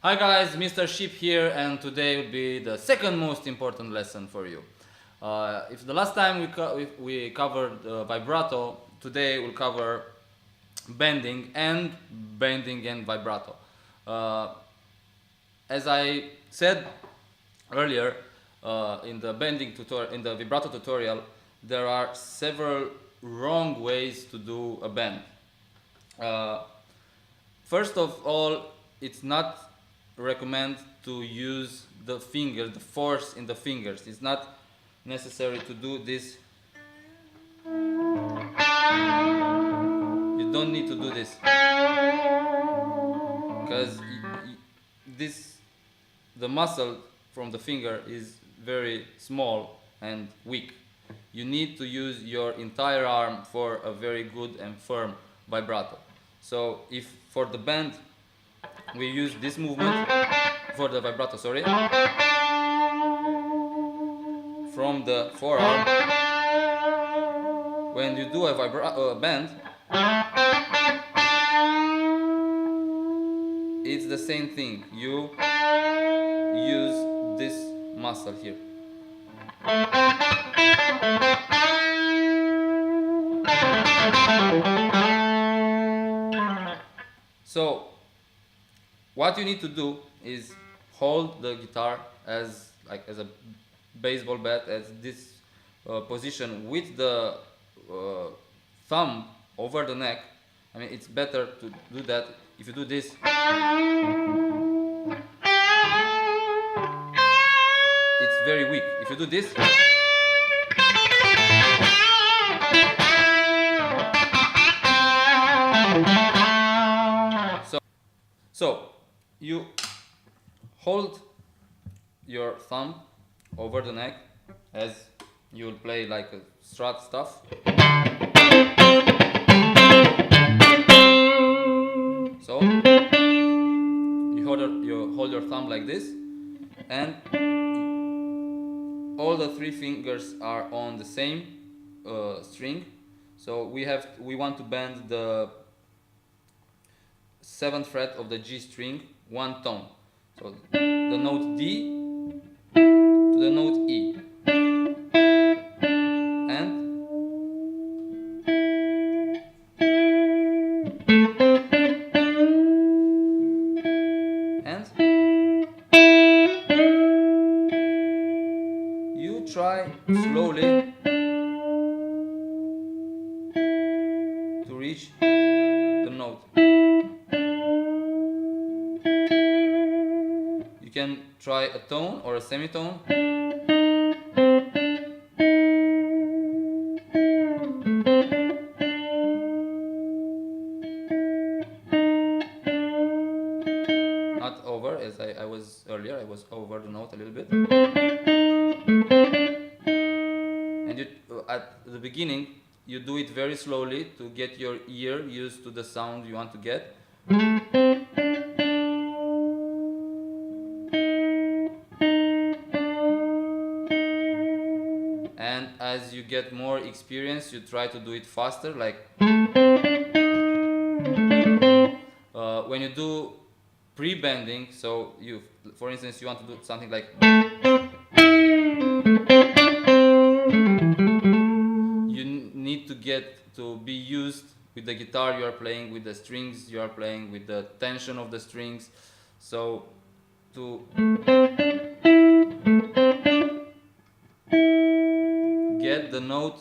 Hi guys, Mr. Sheep here, and today will be the second most important lesson for you. If the last time we covered vibrato, today we'll cover bending and vibrato. As I said earlier, in the vibrato tutorial, there are several wrong ways to do a bend. First of all, it's not recommend to use the finger, the force in the fingers. It's not necessary to do this. You don't need to do this, because the muscle from the finger is very small and weak. You need to use your entire arm for a very good and firm vibrato. So if for the bend we use this movement, for the vibrato, sorry, from the forearm. When you do a bend, it's the same thing. You use this muscle here. So what you need to do is hold the guitar as a baseball bat, as this position, with the thumb over the neck. I mean, it's better to do that. If you do this, it's very weak. If you do this, so you hold your thumb over the neck as you will play like a strut stuff. So you hold your thumb like this, and all the three fingers are on the same string. So we want to bend the 7th fret of the G string one tone. So the note D to the note E. And you try slowly to reach the note. You can try a tone or a semitone. Not over, as I was earlier. I was over the note a little bit. And at the beginning, you do it very slowly to get your ear used to the sound you want to get. And as you get more experience, you try to do it faster, like when you do pre-bending. So for instance, you want to do something like, you need to get to be used with the guitar you are playing, with the strings you are playing, with the tension of the strings. So to get the note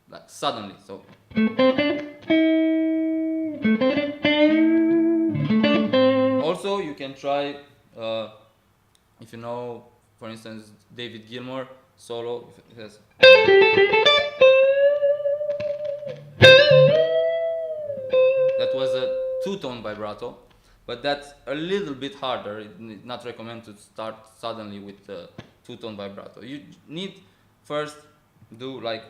like suddenly. So also you can try, if you know for instance, David Gilmour solo has. That was a two-tone vibrato, but that's a little bit harder. It's not recommended to start suddenly with the two-tone vibrato. You need first do like,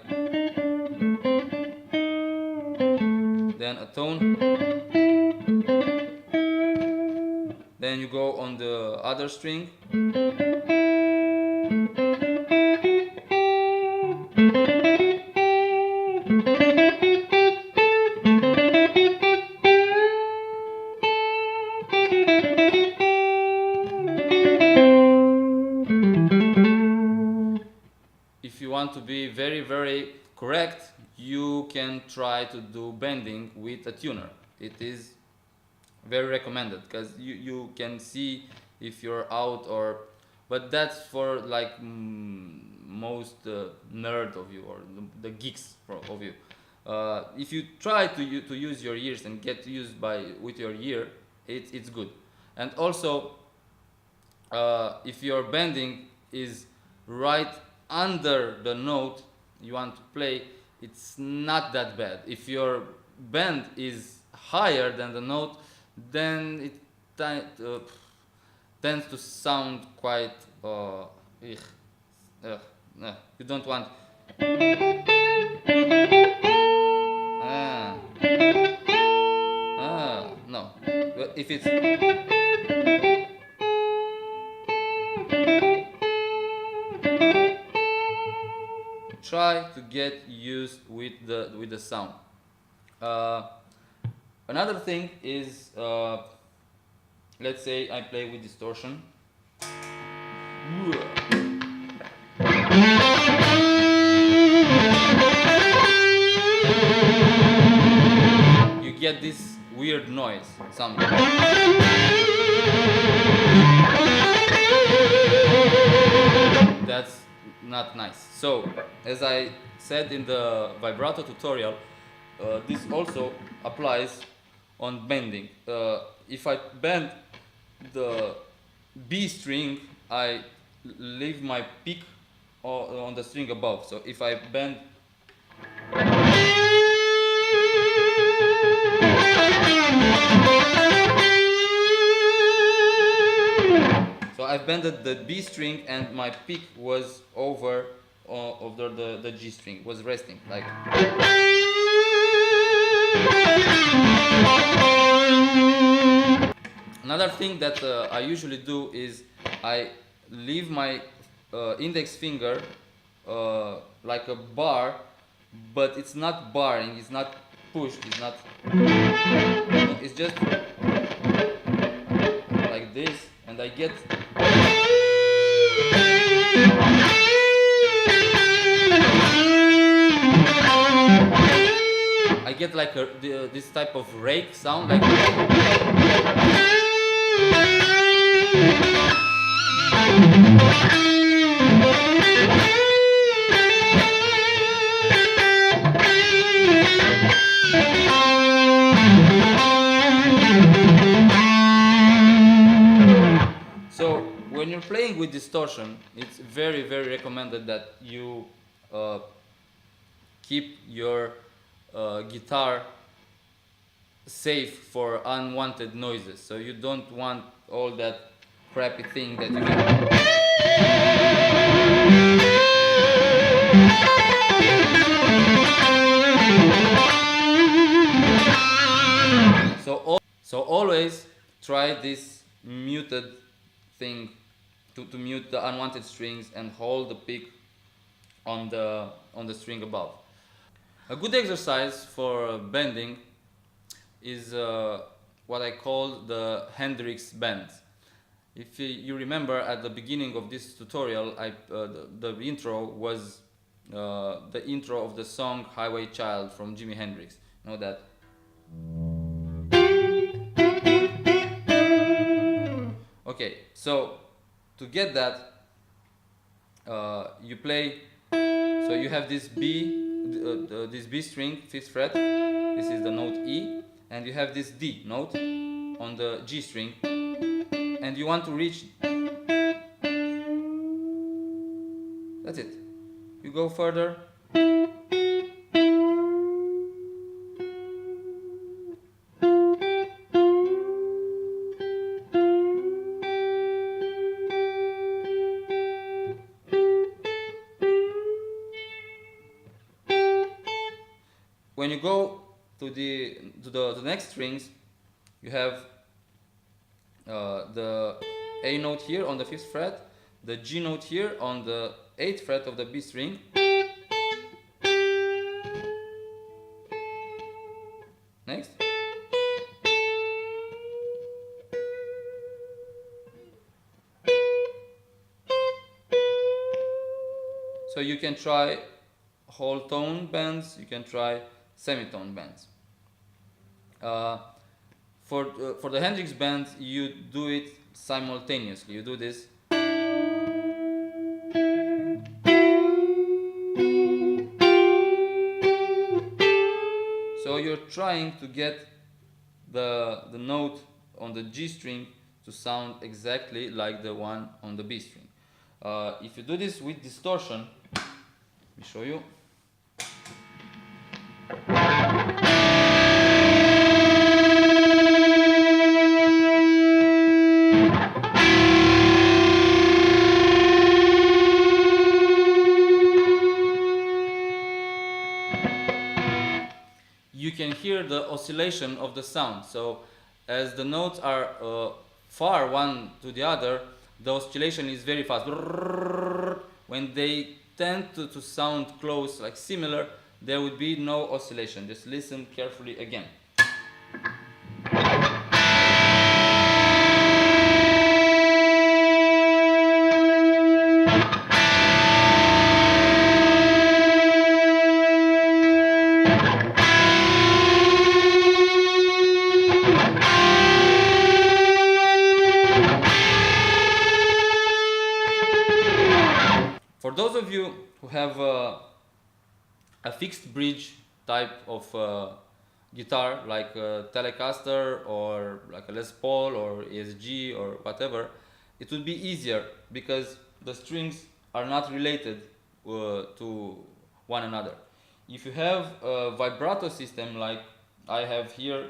then a tone, then you go on the other string, if you want to be very, very correct, you can try to do bending with a tuner. It is very recommended because you can see if you're out or, but that's for like most nerd of you or the geeks of you. If you try to use your ears and get used with your ear, it's good. And also, if your bending is right under the note you want to play, it's not that bad. If your bend is higher than the note, then it tends to sound quite you don't want no. If it's try to get used with the sound. Another thing is, let's say I play with distortion. You get this weird noise sound. That's not nice. So, as I said in the vibrato tutorial, this also applies on bending. If I bend the B string, I leave my pick on the string above. So if I bend, so I've bended the B string and my pick was over the G string, was resting like. Another thing that I usually do is I leave my index finger like a bar, but it's not barring, it's not pushed, it's not, it's just like this, and I get like this type of rake sound, like. So when you're playing with distortion, it's very, very recommended that you keep your guitar safe for unwanted noises. So you don't want all that crappy thing that you can. So always try this muted thing to mute the unwanted strings and hold the pick on the string above. A good exercise for bending is what I call the Hendrix Band. If you remember, at the beginning of this tutorial, the intro was the intro of the song Highway Child from Jimi Hendrix. You know that? Okay, so to get that, you play, so you have this this B string, 5th fret, this is the note E, and you have this D note on the G string, and you want to reach That's it. You go further. When you go to the next strings, you have the A note here on the 5th fret, the G note here on the 8th fret of the B string, next, so you can try whole tone bends, you can try semitone bends. For the Hendrix Band, you do it simultaneously. You do this. So you're trying to get the note on the G string to sound exactly like the one on the B string. If you do this with distortion, let me show you. You can hear the oscillation of the sound. So as the notes are far one to the other, the oscillation is very fast. When they tend to sound close, like similar, there would be no oscillation. Just listen carefully again. For those of you who have a fixed bridge type of guitar, like a Telecaster or like a Les Paul or ESG or whatever, it would be easier because the strings are not related to one another. If you have a vibrato system like I have here,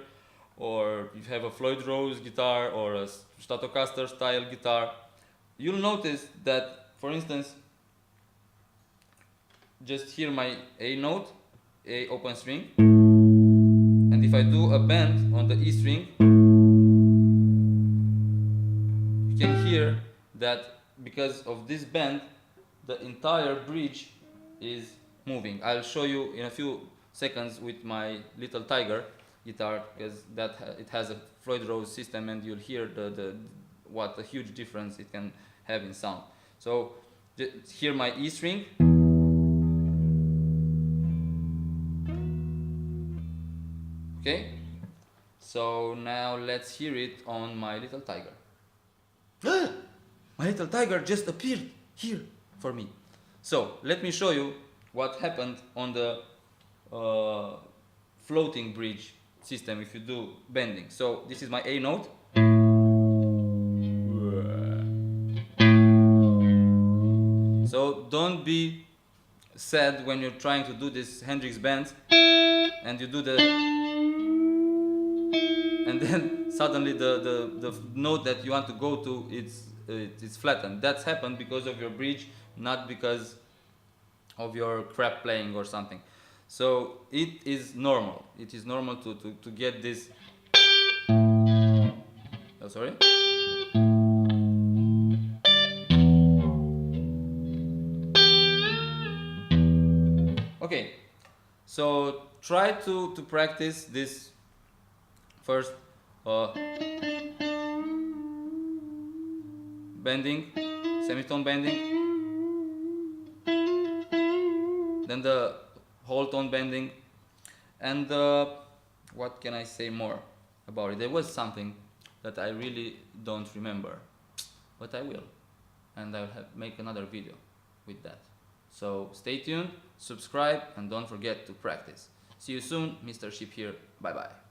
or if you have a Floyd Rose guitar or a Stratocaster style guitar, you'll notice that, for instance, just hear my A note, A open string, and if I do a bend on the E string, you can hear that because of this bend, the entire bridge is moving. I'll show you in a few seconds with my Little Tiger guitar, because it has a Floyd Rose system, and you'll hear what a huge difference it can have in sound. So hear my E string. Okay, so now let's hear it on my Little Tiger. My Little Tiger just appeared here for me. So let me show you what happened on the floating bridge system if you do bending. So this is my A note. So don't be sad when you're trying to do this Hendrix Band and you do and then suddenly the note that you want to go to, it's flattened. That's happened because of your bridge, not because of your crap playing or something. So it is normal. It is normal to get this. Oh, sorry. Okay, so try to practice this first bending, semitone bending, then the whole tone bending, and what can I say more about it? There was something that I really don't remember, but I will, and I'll make another video with that. So stay tuned, subscribe, and don't forget to practice. See you soon, Mr. Sheep here. Bye bye.